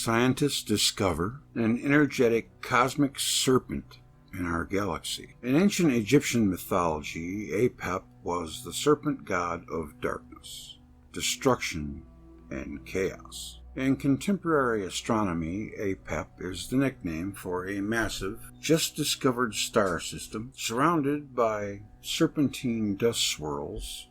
scientists discover an energetic cosmic serpent in our galaxy. In ancient Egyptian mythology, Apep was the serpent god of darkness, destruction, and chaos. In contemporary astronomy, Apep is the nickname for a massive, just-discovered star system surrounded by serpentine dust swirls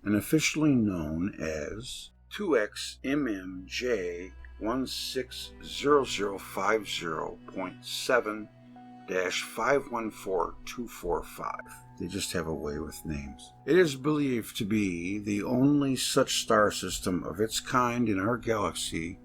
and officially known as 2X-MMJ16050.7-514245. They just have a way with names. It is believed to be the only such star system of its kind in our galaxy,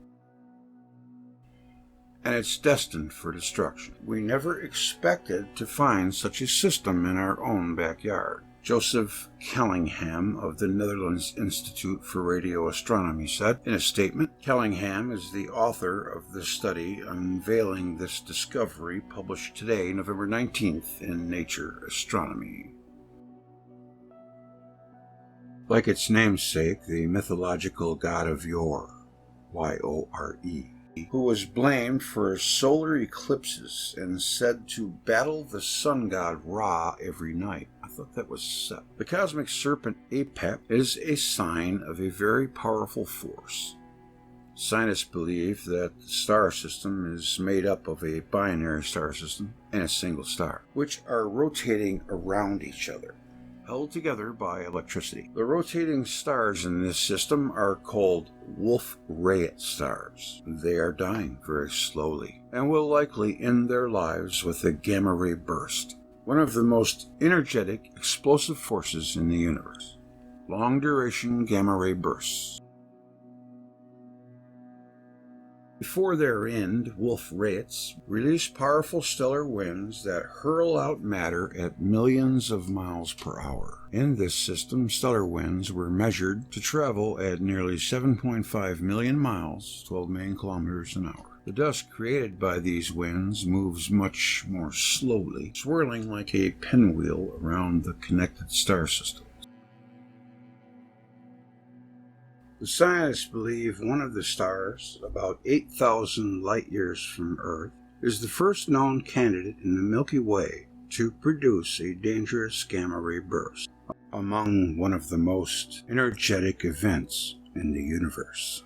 and it's destined for destruction. We never expected to find such a system in our own backyard. Joseph Kellingham of the Netherlands Institute for Radio Astronomy said in a statement, Kellingham is the author of the study unveiling this discovery published today, November 19th, in Nature Astronomy. Like its namesake, the mythological god of yore, Y-O-R-E, who was blamed for solar eclipses and said to battle the sun god Ra every night. I thought that was Set. The cosmic serpent Apep is a sign of a very powerful force. Scientists believe that the star system is made up of a binary star system and a single star, which are rotating around each other, held together by electricity. The rotating stars in this system are called Wolf-reyet stars. They are dying very slowly and will likely end their lives with a gamma-ray burst, one of the most energetic, explosive forces in the universe. Long-duration gamma-ray bursts. Before their end, Wolf-reyets release powerful stellar winds that hurl out matter at millions of miles per hour. In this system, stellar winds were measured to travel at nearly 7.5 million miles, 12 million kilometers an hour. The dust created by these winds moves much more slowly, swirling like a pinwheel around the connected star system. The scientists believe one of the stars, about 8,000 light-years from Earth, is the first known candidate in the Milky Way to produce a dangerous gamma-ray burst, among one of the most energetic events in the universe.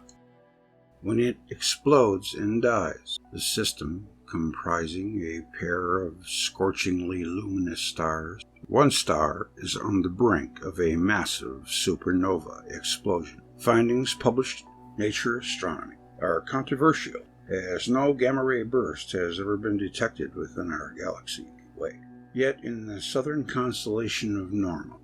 When it explodes and dies, the system, comprising a pair of scorchingly luminous stars, one star is on the brink of a massive supernova explosion. Findings published in Nature Astronomy are controversial, as no gamma-ray burst has ever been detected within our galaxy way. Yet in the southern constellation of Norma,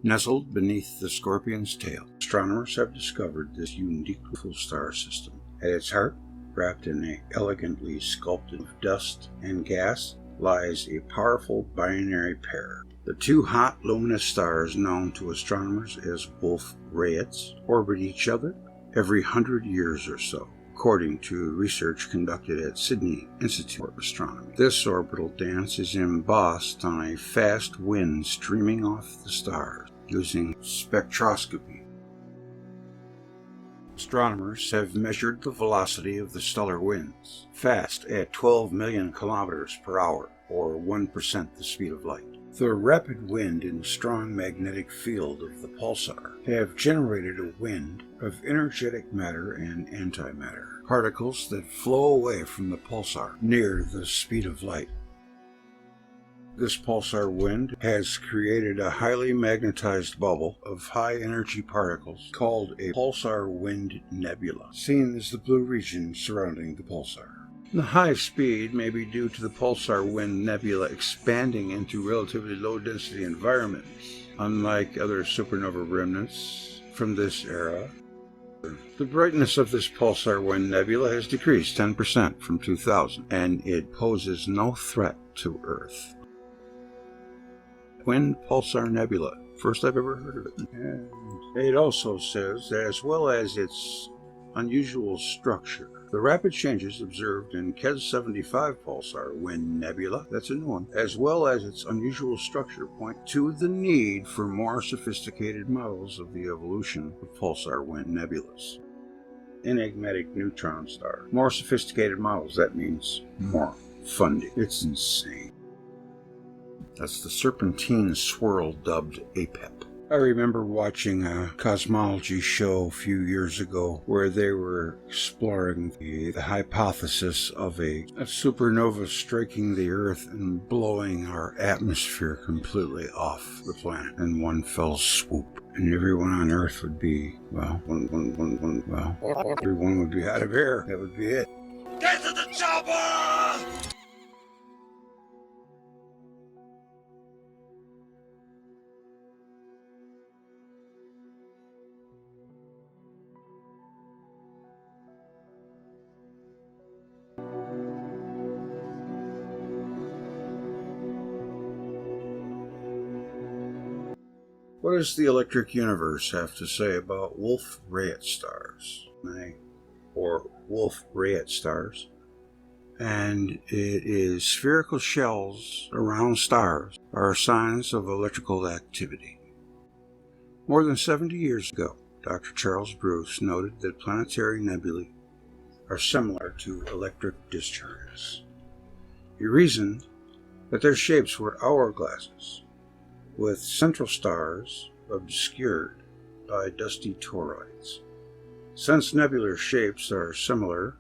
nestled beneath the Scorpion's tail, astronomers have discovered this unique star system. At its heart, wrapped in an elegantly sculpted of dust and gas, lies a powerful binary pair. The two hot, luminous stars known to astronomers as Wolf-reyets orbit each other every 100 years or so, according to research conducted at Sydney Institute of Astronomy. This orbital dance is embossed on a fast wind streaming off the stars using spectroscopy. Astronomers have measured the velocity of the stellar winds, fast at 12 million kilometers per hour, or 1% the speed of light. The rapid wind and strong magnetic field of the pulsar have generated a wind of energetic matter and antimatter, particles that flow away from the pulsar near the speed of light. This pulsar wind has created a highly magnetized bubble of high-energy particles called a pulsar wind nebula, seen as the blue region surrounding the pulsar. The high speed may be due to the pulsar wind nebula expanding into relatively low-density environments, unlike other supernova remnants from this era. The brightness of this pulsar wind nebula has decreased 10% from 2000, and it poses no threat to Earth. Wind pulsar nebula, first I've ever heard of it. And it also says that as well as its unusual structure, the rapid changes observed in KEZ 75 pulsar wind nebula, that's a new one, as well as its unusual structure, point to the need for more sophisticated models of the evolution of pulsar wind nebulas. enigmatic neutron star. More sophisticated models, that means more funding. It's insane. That's the serpentine swirl dubbed Apep. I remember watching a cosmology show a few years ago where they were exploring the hypothesis of a supernova striking the Earth and blowing our atmosphere completely off the planet in one fell swoop. And everyone on Earth would be, everyone would be out of air. That would be it. Get to the chopper! What does the electric universe have to say about Wolf-reyet stars? Or Wolf-reyet stars. And it is spherical shells around stars are signs of electrical activity. More than 70 years ago, Dr. Charles Bruce noted that planetary nebulae are similar to electric discharges. He reasoned that their shapes were hourglasses, with central stars obscured by dusty toroids. Since nebular shapes are similar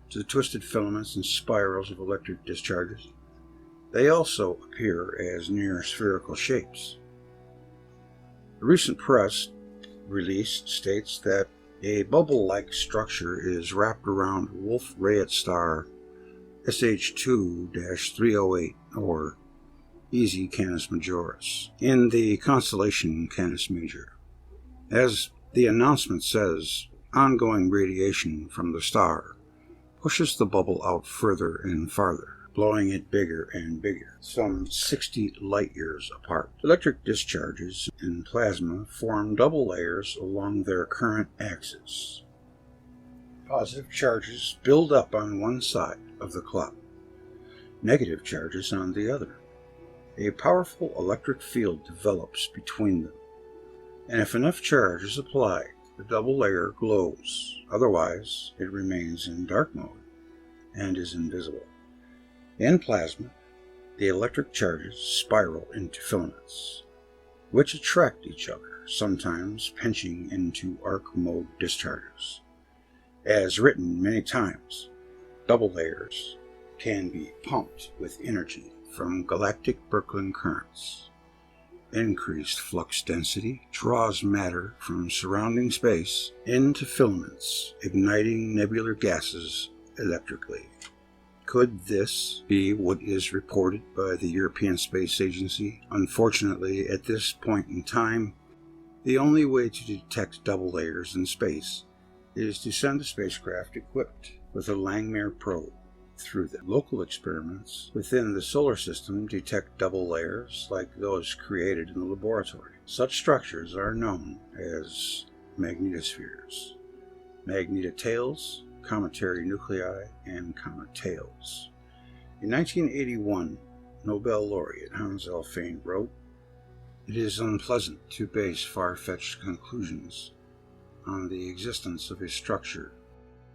to the twisted filaments and spirals of electric discharges, they also appear as near spherical shapes. A recent press release states that a bubble-like structure is wrapped around Wolf-reyet star SH2-308, or Easy Canis Majoris, in the constellation Canis Major. As the announcement says, ongoing radiation from the star pushes the bubble out further and farther, blowing it bigger and bigger, some 60 light-years apart. Electric discharges in plasma form double layers along their current axis. Positive charges build up on one side of the cloud, negative charges on the other. A powerful electric field develops between them, and if enough charge is applied, the double layer glows. Otherwise, it remains in dark mode and is invisible. In plasma, the electric charges spiral into filaments, which attract each other, sometimes pinching into arc mode discharges. As written many times, double layers can be pumped with energy from galactic Birkeland currents. Increased flux density draws matter from surrounding space into filaments, igniting nebular gases electrically. Could this be what is reported by the European Space Agency? Unfortunately, at this point in time, the only way to detect double layers in space is to send a spacecraft equipped with a Langmuir probe through them. Local experiments within the solar system detect double layers like those created in the laboratory. Such structures are known as magnetospheres, magnetotails, cometary nuclei, and comet tails. In 1981, Nobel laureate Hans L. Fane wrote, "It is unpleasant to base far-fetched conclusions on the existence of a structure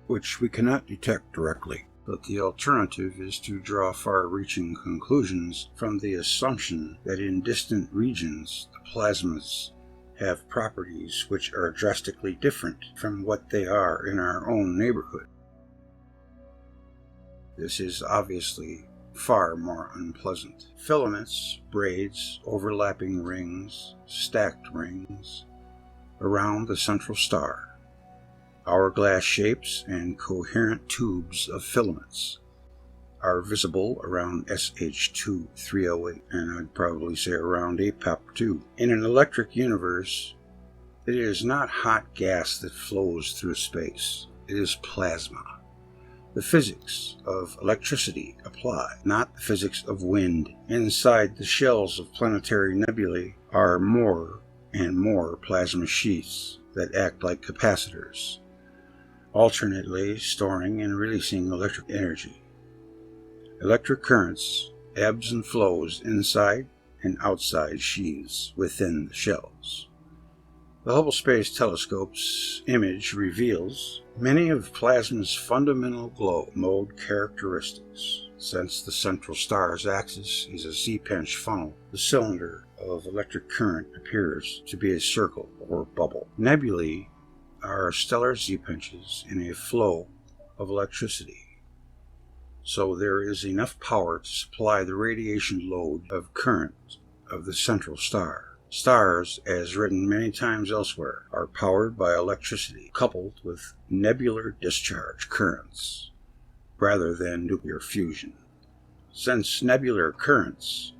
which we cannot detect directly. But the alternative is to draw far-reaching conclusions from the assumption that in distant regions the plasmas have properties which are drastically different from what they are in our own neighborhood. This is obviously far more unpleasant. Filaments, braids, overlapping rings, stacked rings around the central star. Hourglass shapes and coherent tubes of filaments are visible around SH2-308, and I'd probably say around Apep too. In an electric universe, it is not hot gas that flows through space. It is plasma. The physics of electricity apply, not the physics of wind. Inside the shells of planetary nebulae are more and more plasma sheaths that act like capacitors, alternately storing and releasing electric energy. Electric currents ebbs and flows inside and outside sheaths within the shells. The Hubble Space Telescope's image reveals Many of plasma's fundamental glow mode characteristics. Since the central star's axis is a Z-pinch funnel, the cylinder of electric current appears to be a circle or bubble. Nebulae are stellar Z-pinches in a flow of electricity, so there is enough power to supply the radiation load of current of the central star. Stars, as written many times elsewhere, are powered by electricity coupled with nebular discharge currents rather than nuclear fusion. Since nebular currents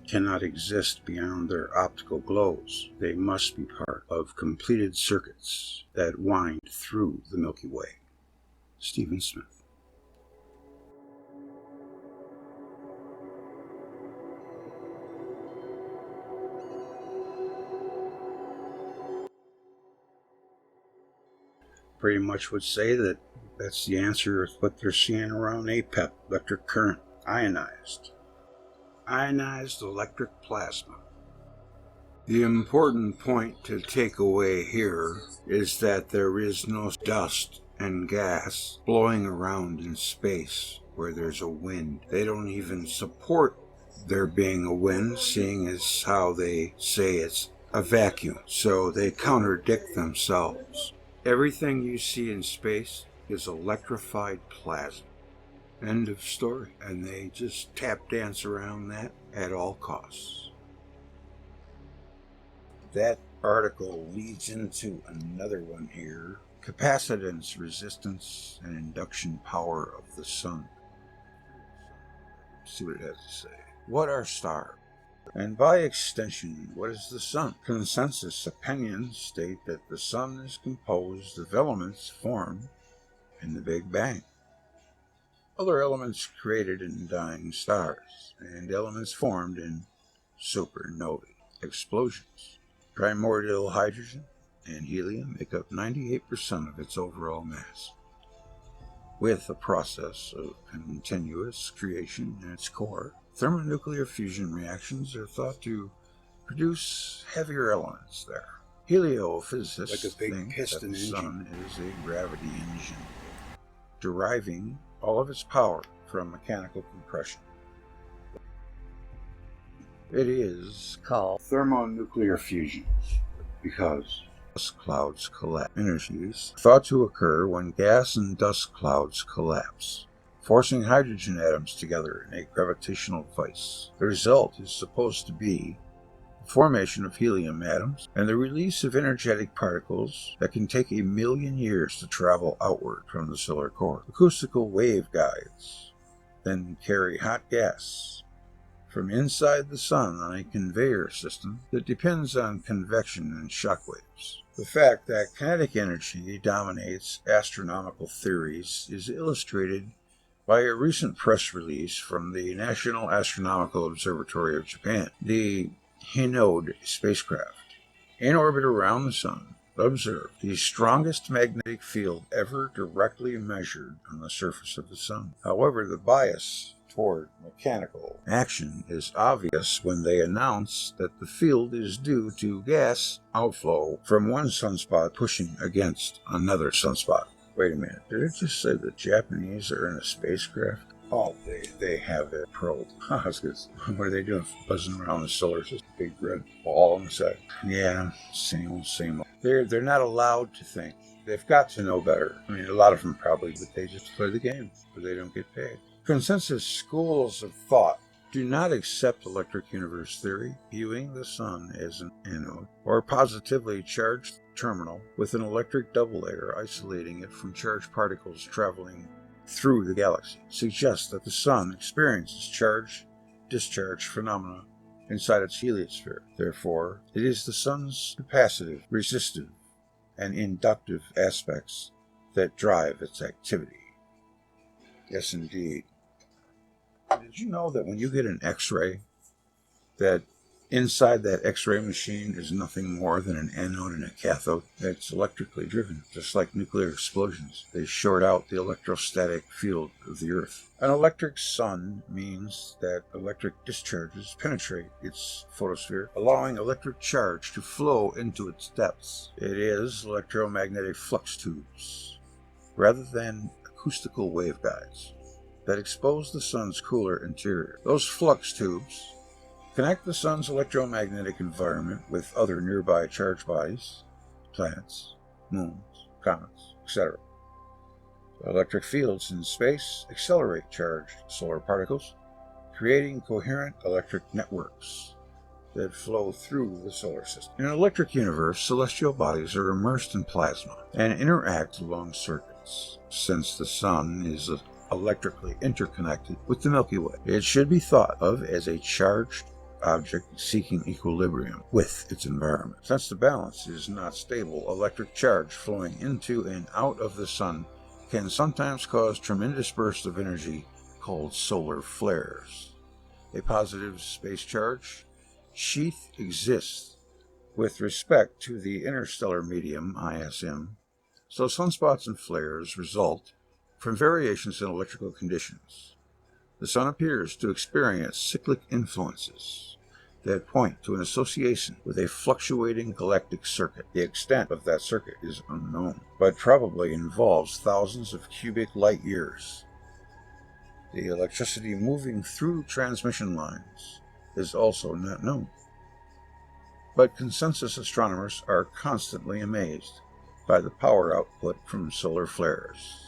cannot exist beyond their optical glows, they must be part of completed circuits that wind through the Milky Way. Stephen Smith. Pretty much would say that that's the answer of what they're seeing around Apep, electric current, ionized electric plasma. The important point to take away here is that there is no dust and gas blowing around in space where there's a wind. They don't even support there being a wind, seeing as how they say it's a vacuum, so they contradict themselves. Everything you see in space is electrified plasma. End of story. And they just tap dance around that at all costs. That article leads into another one here. Capacitance, resistance, and induction power of the sun. See what it has to say. What are stars? And by extension, what is the sun? Consensus opinions state that the sun is composed of elements formed in the Big Bang. Other elements created in dying stars, and elements formed in supernovae explosions. Primordial hydrogen and helium make up 98% of its overall mass, with a process of continuous creation at its core. Thermonuclear fusion reactions are thought to produce heavier elements there. Heliophysicists think that the sun is a gravity engine, deriving all of its power from mechanical compression. It is called thermonuclear fusion because dust clouds collapse. Energies thought to occur when gas and dust clouds collapse, forcing hydrogen atoms together in a gravitational vice. The result is supposed to be the formation of helium atoms and the release of energetic particles that can take 1 million years to travel outward from the solar core. Acoustical wave guides then carry hot gas from inside the sun on a conveyor system that depends on convection and shock waves. The fact that kinetic energy dominates astronomical theories is illustrated by a recent press release from the National Astronomical Observatory of Japan. The Hinode spacecraft, in orbit around the sun, observed the strongest magnetic field ever directly measured on the surface of the sun. However, the bias toward mechanical action is obvious when they announce that the field is due to gas outflow from one sunspot pushing against another sunspot. Wait a minute, did it just say the Japanese are in a spacecraft? Oh, they have a probe. What are they doing? Buzzing around the solar system? Big red ball on the side. Yeah, same old. They're not allowed to think. They've got to know better. I mean, a lot of them probably, but they just play the game, but they don't get paid. Consensus schools of thought do not accept electric universe theory, viewing the sun as an anode, or positively charged terminal with an electric double layer isolating it from charged particles traveling through the galaxy. Suggests that the sun experiences charge-discharge phenomena inside its heliosphere. Therefore, it is the sun's capacitive, resistive, and inductive aspects that drive its activity. Yes, indeed. Did you know that when you get an X-ray, that inside that X-ray machine is nothing more than an anode and a cathode? It's electrically driven, just like nuclear explosions. They short out the electrostatic field of the Earth. An electric sun means that electric discharges penetrate its photosphere, allowing electric charge to flow into its depths. It is electromagnetic flux tubes rather than acoustical waveguides that expose the sun's cooler interior. Those flux tubes connect the sun's electromagnetic environment with other nearby charged bodies, planets, moons, comets, etc. Electric fields in space accelerate charged solar particles, creating coherent electric networks that flow through the solar system. In an electric universe, celestial bodies are immersed in plasma and interact along circuits. Since the sun is electrically interconnected with the Milky Way, it should be thought of as a charged object seeking equilibrium with its environment. Since the balance is not stable, electric charge flowing into and out of the sun can sometimes cause tremendous bursts of energy called solar flares. A positive space charge sheath exists with respect to the interstellar medium, ISM, so sunspots and flares result from variations in electrical conditions. The sun appears to experience cyclic influences that point to an association with a fluctuating galactic circuit. The extent of that circuit is unknown, but probably involves thousands of cubic light years. The electricity moving through transmission lines is also not known. But consensus astronomers are constantly amazed by the power output from solar flares.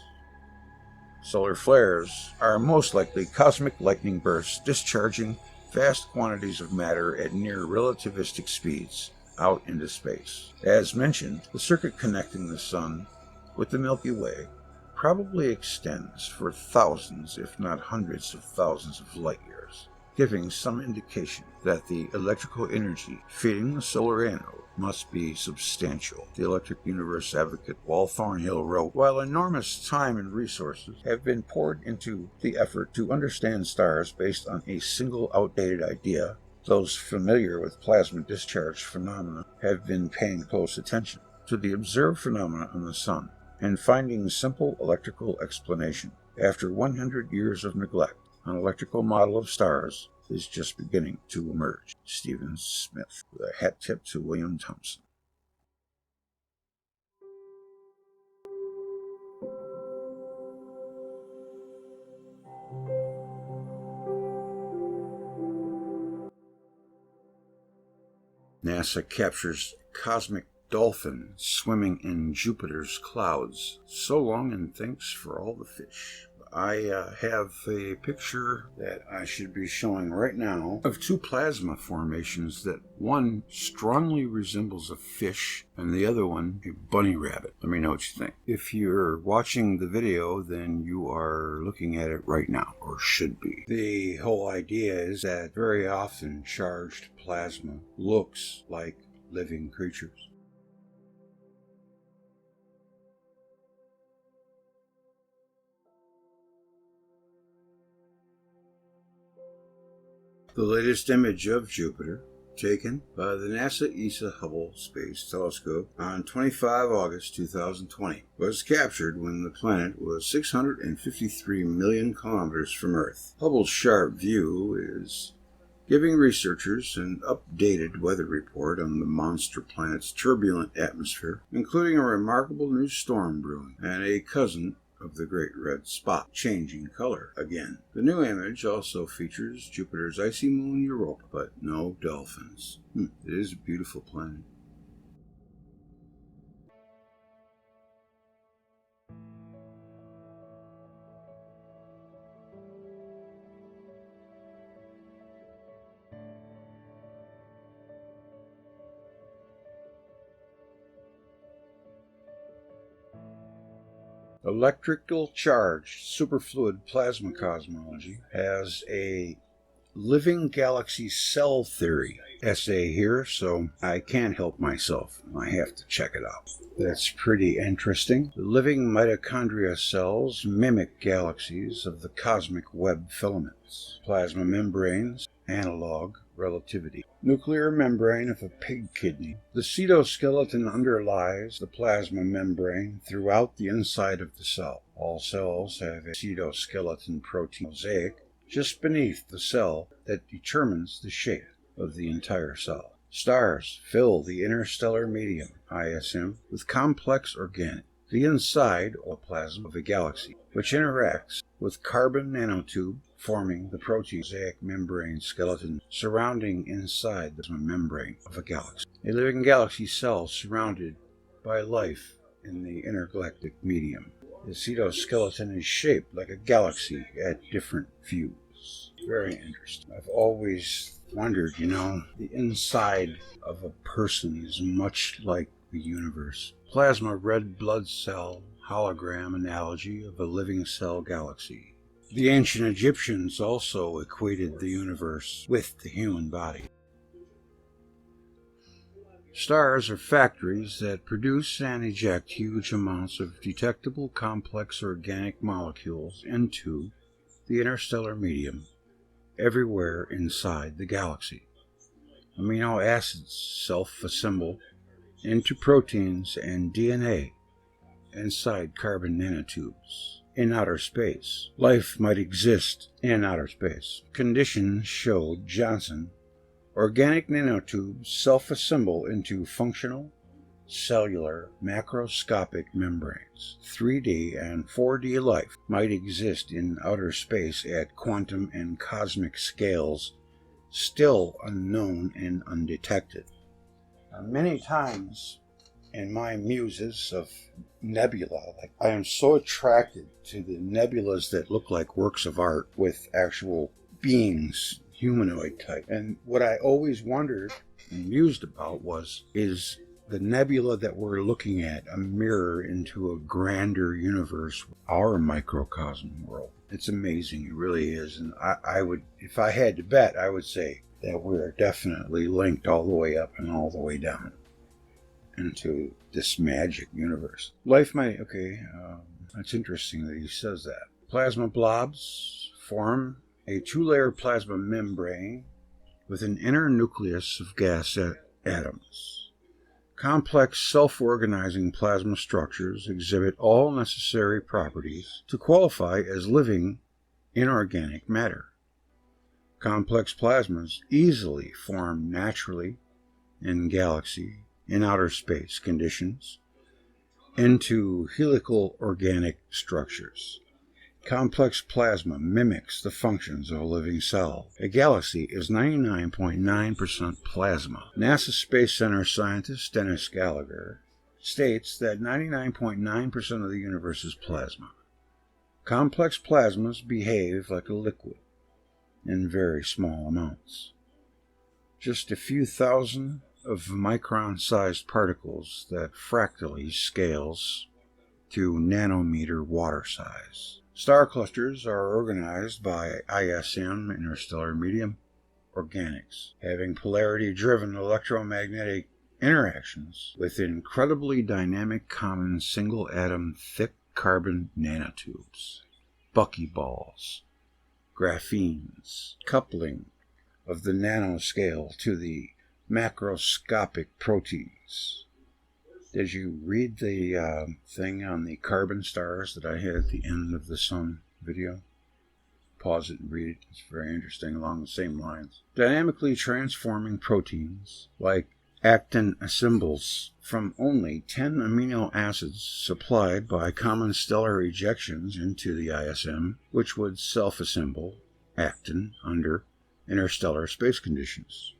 Solar flares are most likely cosmic lightning bursts discharging vast quantities of matter at near relativistic speeds out into space. As mentioned, the circuit connecting the sun with the Milky Way probably extends for thousands, if not hundreds of thousands of light years, giving some indication that the electrical energy feeding the solar anode must be substantial. The Electric Universe advocate Wal Thornhill wrote, "While enormous time and resources have been poured into the effort to understand stars based on a single outdated idea, those familiar with plasma discharge phenomena have been paying close attention to the observed phenomena on the sun and finding simple electrical explanation. After 100 years of neglect, an electrical model of stars is just beginning to emerge." Stephen Smith, with a hat tip to William Thompson. NASA captures cosmic dolphin swimming in Jupiter's clouds. So long and thanks for all the fish. I have a picture that I should be showing right now of two plasma formations that one strongly resembles a fish and the other one a bunny rabbit. Let me know what you think. If you're watching the video, then you are looking at it right now, or should be. The whole idea is that very often charged plasma looks like living creatures. The latest image of Jupiter, taken by the NASA ESA Hubble Space Telescope on 25 August 2020, was captured when the planet was 653 million kilometers from Earth. Hubble's sharp view is giving researchers an updated weather report on the monster planet's turbulent atmosphere, including a remarkable new storm brewing and a cousin of the Great Red Spot changing color again. The new image also features Jupiter's icy moon Europa, but no dolphins. It is a beautiful planet. Electrical charged superfluid plasma cosmology has a living galaxy cell theory essay here, so I can't help myself. I have to check it out. That's pretty interesting. The living mitochondria cells mimic galaxies of the cosmic web filaments. Plasma membranes, analog relativity. Nuclear membrane of a pig kidney. The cytoskeleton underlies the plasma membrane throughout the inside of the cell. All cells have a cytoskeleton protein mosaic just beneath the cell that determines the shape of the entire cell. Stars fill the interstellar medium, ISM, with complex organic the inside or plasma of a galaxy, which interacts with carbon nanotube, forming the protein mosaic membrane skeleton surrounding inside the membrane of a galaxy. A living galaxy cell surrounded by life in the intergalactic medium. The cytoskeleton is shaped like a galaxy at different views. Very interesting. I've always wondered, the inside of a person is much like the universe. Plasma red blood cell hologram analogy of a living cell galaxy. The ancient Egyptians also equated the universe with the human body. Stars are factories that produce and eject huge amounts of detectable complex organic molecules into the interstellar medium everywhere inside the galaxy. Amino acids self-assemble into proteins and DNA inside carbon nanotubes. In outer space, life might exist in outer space. Conditions showed Johnson organic nanotubes self-assemble into functional, cellular, macroscopic membranes. 3D and 4D life might exist in outer space at quantum and cosmic scales, still unknown and undetected. Many times in my muses of nebula, I am so attracted to the nebulas that look like works of art with actual beings, humanoid type. And what I always wondered and mused about is the nebula that we're looking at a mirror into a grander universe, our microcosm world. It's amazing, it really is. And I would, if I had to bet, I would say that we're definitely linked all the way up and all the way down into this magic universe. Life might, that's interesting that he says that. Plasma blobs form a two-layer plasma membrane with an inner nucleus of gas atoms. Complex self-organizing plasma structures exhibit all necessary properties to qualify as living inorganic matter. Complex plasmas easily form naturally in galaxy, in outer space conditions, into helical organic structures. Complex plasma mimics the functions of a living cell. A galaxy is 99.9% plasma. NASA Space Center scientist Dennis Gallagher states that 99.9% of the universe is plasma. Complex plasmas behave like a liquid in very small amounts. Just a few thousand of micron-sized particles that fractally scales to nanometer water size. Star clusters are organized by ISM, interstellar medium, organics, having polarity-driven electromagnetic interactions with incredibly dynamic common single-atom thick carbon nanotubes, buckyballs, graphenes, coupling of the nanoscale to the macroscopic proteins. Did you read the thing on the carbon stars that I had at the end of the sun video? Pause it and read it. It's very interesting along the same lines. Dynamically transforming proteins like actin assembles from only 10 amino acids supplied by common stellar ejections into the ISM, which would self-assemble actin under interstellar space conditions.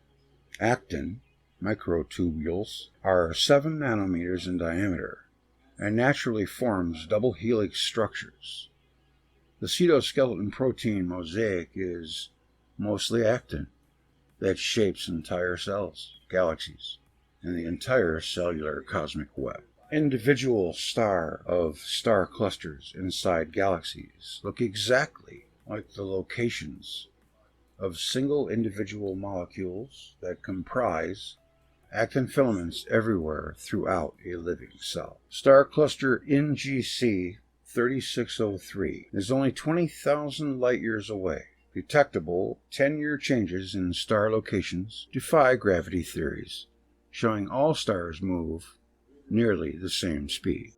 Actin microtubules are 7 nanometers in diameter and naturally forms double helix structures. The cytoskeleton protein mosaic is mostly actin that shapes entire cells, galaxies, and the entire cellular cosmic web. Individual star clusters inside galaxies look exactly like the locations of single individual molecules that comprise actin filaments everywhere throughout a living cell. Star cluster NGC 3603 is only 20,000 light-years away. Detectable 10-year changes in star locations defy gravity theories, showing all stars move nearly the same speed.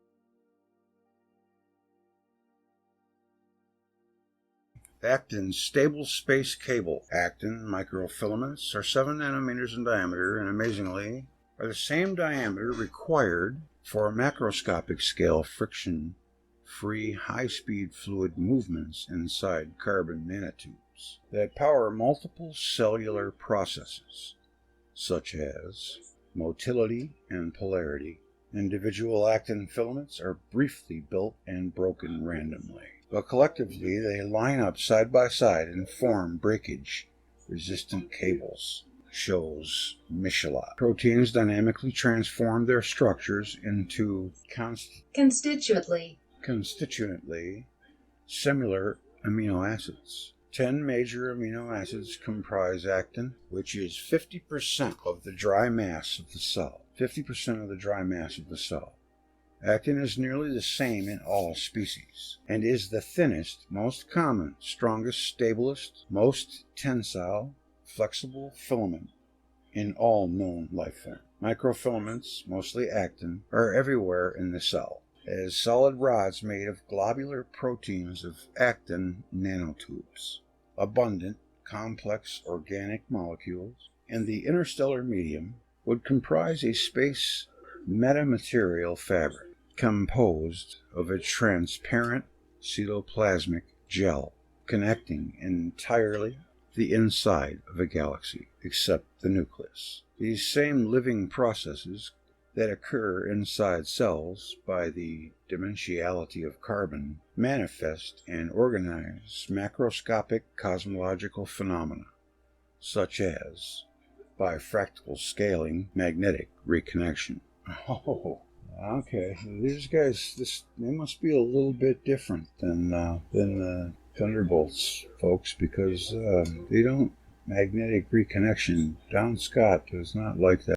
Actin's stable space cable. Actin microfilaments are 7 nanometers in diameter and, amazingly, are the same diameter required for macroscopic scale friction-free high-speed fluid movements inside carbon nanotubes that power multiple cellular processes, such as motility and polarity. Individual actin filaments are briefly built and broken randomly, but collectively they line up side by side and form breakage-resistant cables, shows Michelot. Proteins dynamically transform their structures into constituently similar amino acids. 10 major amino acids comprise actin, which is 50% of the dry mass of the cell. 50% of the dry mass of the cell. Actin is nearly the same in all species, and is the thinnest, most common, strongest, stablest, most tensile, flexible filament in all known life forms. Microfilaments, mostly actin, are everywhere in the cell, as solid rods made of globular proteins of actin nanotubes. Abundant, complex organic molecules in the interstellar medium would comprise a space metamaterial fabric composed of a transparent cytoplasmic gel connecting entirely the inside of a galaxy, except the nucleus. These same living processes that occur inside cells by the dimensionality of carbon manifest and organize macroscopic cosmological phenomena, such as bifractal scaling, magnetic reconnection. Oh, okay. These guys, they must be a little bit different than the Thunderbolts folks, because they don't magnetic reconnection. Don Scott does not like that.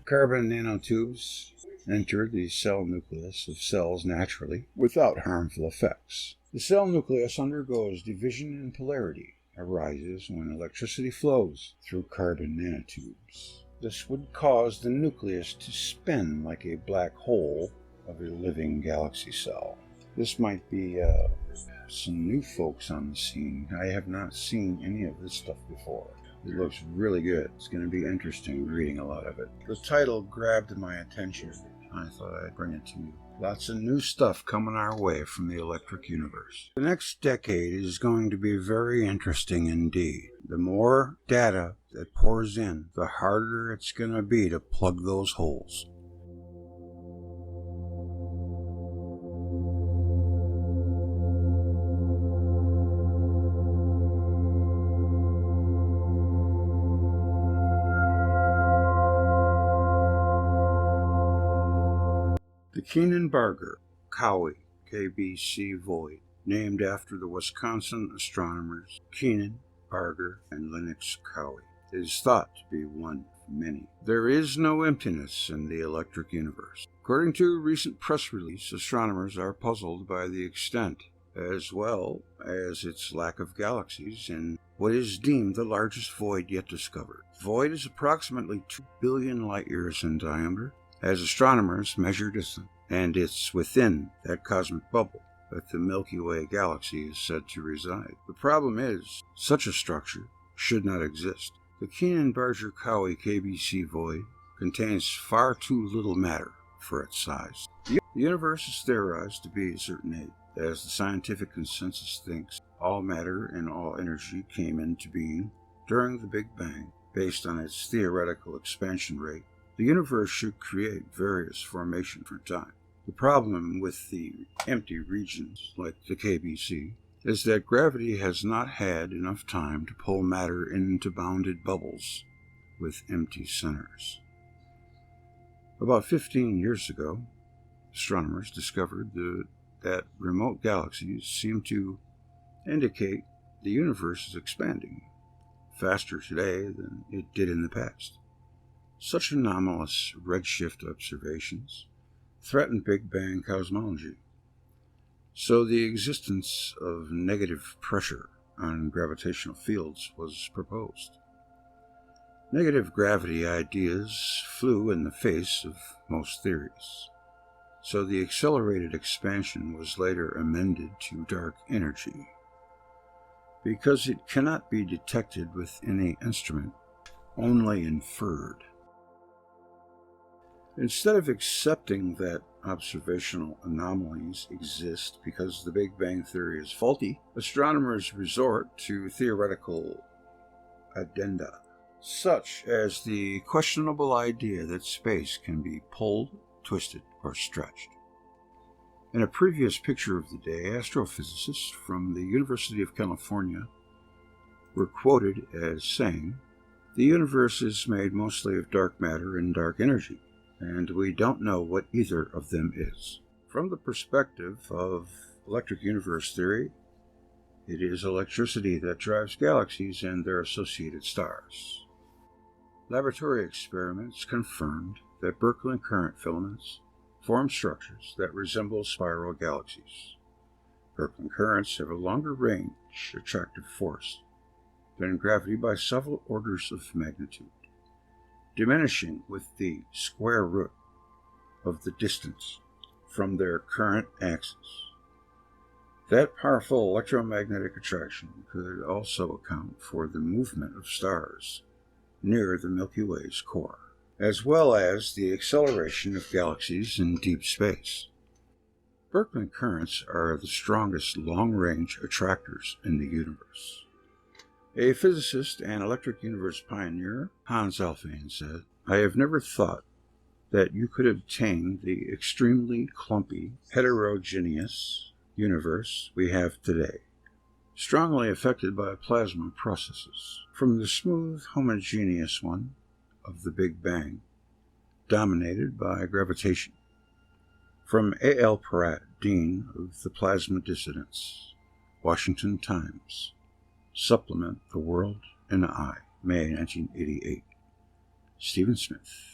Carbon nanotubes enter the cell nucleus of cells naturally without harmful effects. The cell nucleus undergoes division and polarity. Arises when electricity flows through carbon nanotubes. This would cause the nucleus to spin like a black hole of a living galaxy cell. This might be some new folks on the scene. I have not seen any of this stuff before. It looks really good. It's going to be interesting reading a lot of it. The title grabbed my attention. I thought I'd bring it to you. Lots of new stuff coming our way from the electric universe. The next decade is going to be very interesting indeed. The more data that pours in, the harder it's going to be to plug those holes. The Keenan-Barger Cowie KBC void, named after the Wisconsin astronomers Keenan, Barger, and Lennox Cowie, is thought to be one of many. There is no emptiness in the electric universe. According to a recent press release, astronomers are puzzled by the extent, as well as its lack of galaxies in what is deemed the largest void yet discovered. The void is approximately 2 billion light-years in diameter, as astronomers measure distance, and it's within that cosmic bubble that the Milky Way galaxy is said to reside. The problem is, such a structure should not exist. The Keenan-Barger Cowie KBC void contains far too little matter for its size. The universe is theorized to be a certain age, as the scientific consensus thinks all matter and all energy came into being during the Big Bang. Based on its theoretical expansion rate, the universe should create various formations for time. The problem with the empty regions, like the KBC, is that gravity has not had enough time to pull matter into bounded bubbles with empty centers. About 15 years ago, astronomers discovered that remote galaxies seem to indicate the universe is expanding faster today than it did in the past. Such anomalous redshift observations threaten Big Bang cosmology. So the existence of negative pressure on gravitational fields was proposed. Negative gravity ideas flew in the face of most theories. So the accelerated expansion was later amended to dark energy. Because it cannot be detected with any instrument, only inferred. Instead of accepting that observational anomalies exist because the Big Bang Theory is faulty, astronomers resort to theoretical addenda, such as the questionable idea that space can be pulled, twisted, or stretched. In a previous picture of the day, astrophysicists from the University of California were quoted as saying, "The universe is made mostly of dark matter and dark energy, and we don't know what either of them is." From the perspective of electric universe theory, it is electricity that drives galaxies and their associated stars. Laboratory experiments confirmed that Birkeland current filaments form structures that resemble spiral galaxies. Birkeland currents have a longer range attractive force than gravity by several orders of magnitude, diminishing with the square root of the distance from their current axis. That powerful electromagnetic attraction could also account for the movement of stars near the Milky Way's core, as well as the acceleration of galaxies in deep space. Birkeland currents are the strongest long-range attractors in the universe. A physicist and electric universe pioneer, Hans Alfvén, said, "I have never thought that you could obtain the extremely clumpy, heterogeneous universe we have today, strongly affected by plasma processes, from the smooth, homogeneous one of the Big Bang, dominated by gravitation." From A.L. Peratt, Dean of the Plasma Dissidents, Washington Times, Supplement The World in an Eye, May 1988. Stephen Smith.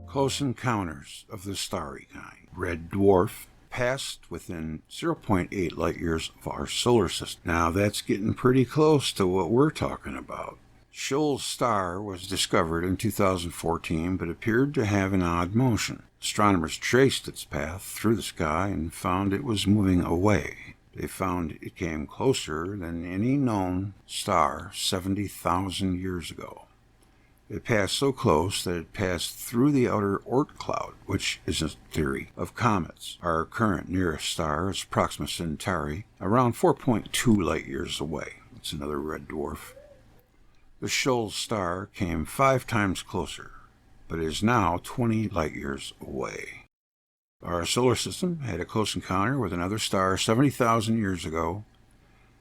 Close encounters of the starry kind. Red dwarf passed within 0.8 light years of our solar system. Now that's getting pretty close to what we're talking about. Shoal's star was discovered in 2014 but appeared to have an odd motion. Astronomers traced its path through the sky and found it was moving away. They found it came closer than any known star 70,000 years ago. It passed so close that it passed through the outer Oort cloud, which is a theory of comets. Our current nearest star is Proxima Centauri, around 4.2 light years away. It's another red dwarf. The Shoal star came 5 times closer, but is now 20 light years away. Our solar system had a close encounter with another star 70,000 years ago,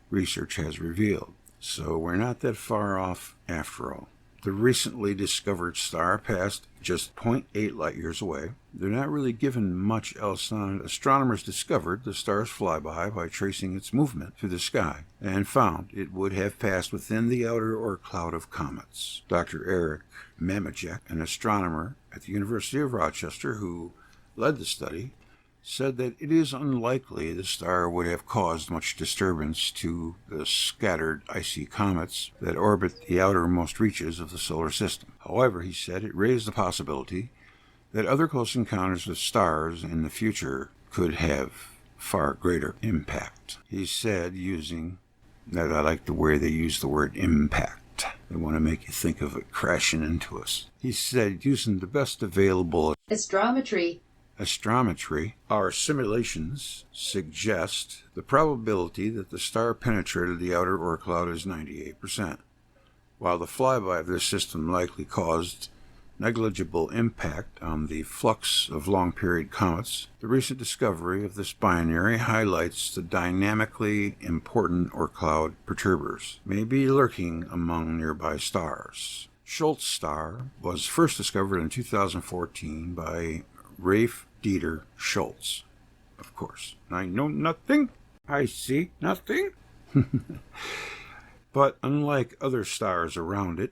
research has revealed. So we're not that far off after all. The recently discovered star passed just 0.8 light years away. They're not really given much else on it. Astronomers discovered the star's flyby by tracing its movement through the sky and found it would have passed within the outer Oort cloud of comets. Dr. Eric Mamajek, an astronomer at the University of Rochester who led the study, said that it is unlikely the star would have caused much disturbance to the scattered icy comets that orbit the outermost reaches of the solar system. However, he said it raised the possibility that other close encounters with stars in the future could have far greater impact. He said, using that, I like the way they use the word impact. They want to make you think of it crashing into us. He said, using the best available astrometry, our simulations suggest the probability that the star penetrated the outer Oort cloud is 98%. While the flyby of this system likely caused negligible impact on the flux of long-period comets, the recent discovery of this binary highlights the dynamically important Oort cloud perturbers may be lurking among nearby stars. Schultz star was first discovered in 2014 by Rafe Dieter Schultz. Of course, I know nothing. I see nothing. But unlike other stars around it,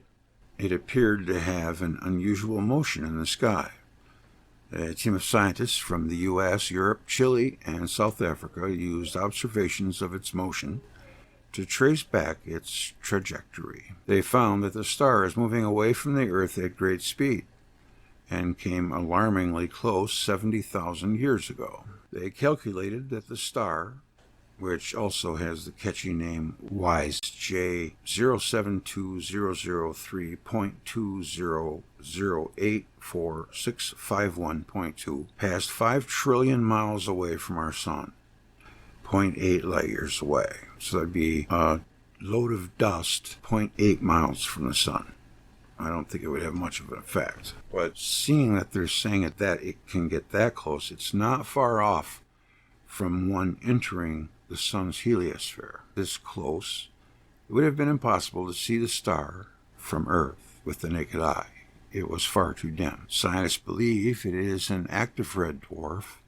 it appeared to have an unusual motion in the sky. A team of scientists from the U.S., Europe, Chile, and South Africa used observations of its motion to trace back its trajectory. They found that the star is moving away from the Earth at great speed and came alarmingly close 70,000 years ago. They calculated that the star, which also has the catchy name WISE J 072003.20084651.2, passed 5 trillion miles away from our sun, 0.8 light years away. So that'd be a load of dust 0.8 miles from the sun. I don't think it would have much of an effect. But seeing that they're saying that it can get that close, it's not far off from one entering the sun's heliosphere. This close, it would have been impossible to see the star from Earth with the naked eye. It was far too dim. Scientists believe it is an active red dwarf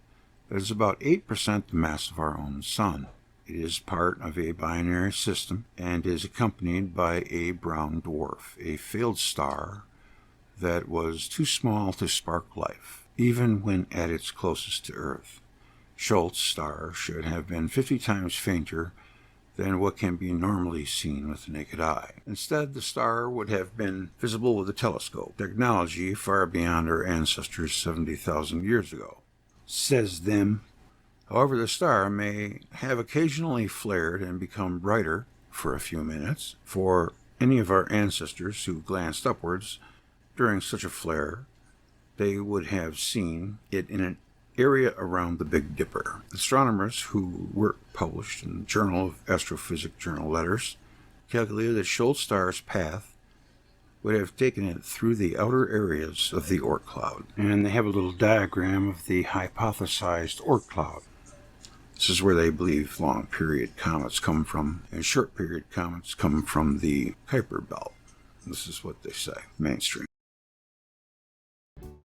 that is about 8% the mass of our own sun. It is part of a binary system and is accompanied by a brown dwarf, a failed star that was too small to spark life, even when at its closest to Earth. Schultz star should have been 50 times fainter than what can be normally seen with the naked eye. Instead, the star would have been visible with a telescope, technology far beyond our ancestors 70,000 years ago. Says them. However, the star may have occasionally flared and become brighter for a few minutes. For any of our ancestors who glanced upwards during such a flare, they would have seen it in an area around the Big Dipper. Astronomers who work published in the Journal of Astrophysics Journal Letters calculated that Schultz star's path would have taken it through the outer areas of the Oort cloud. And they have a little diagram of the hypothesized Oort cloud. This is where they believe long-period comets come from, and short-period comets come from the Kuiper belt. This is what they say, mainstream.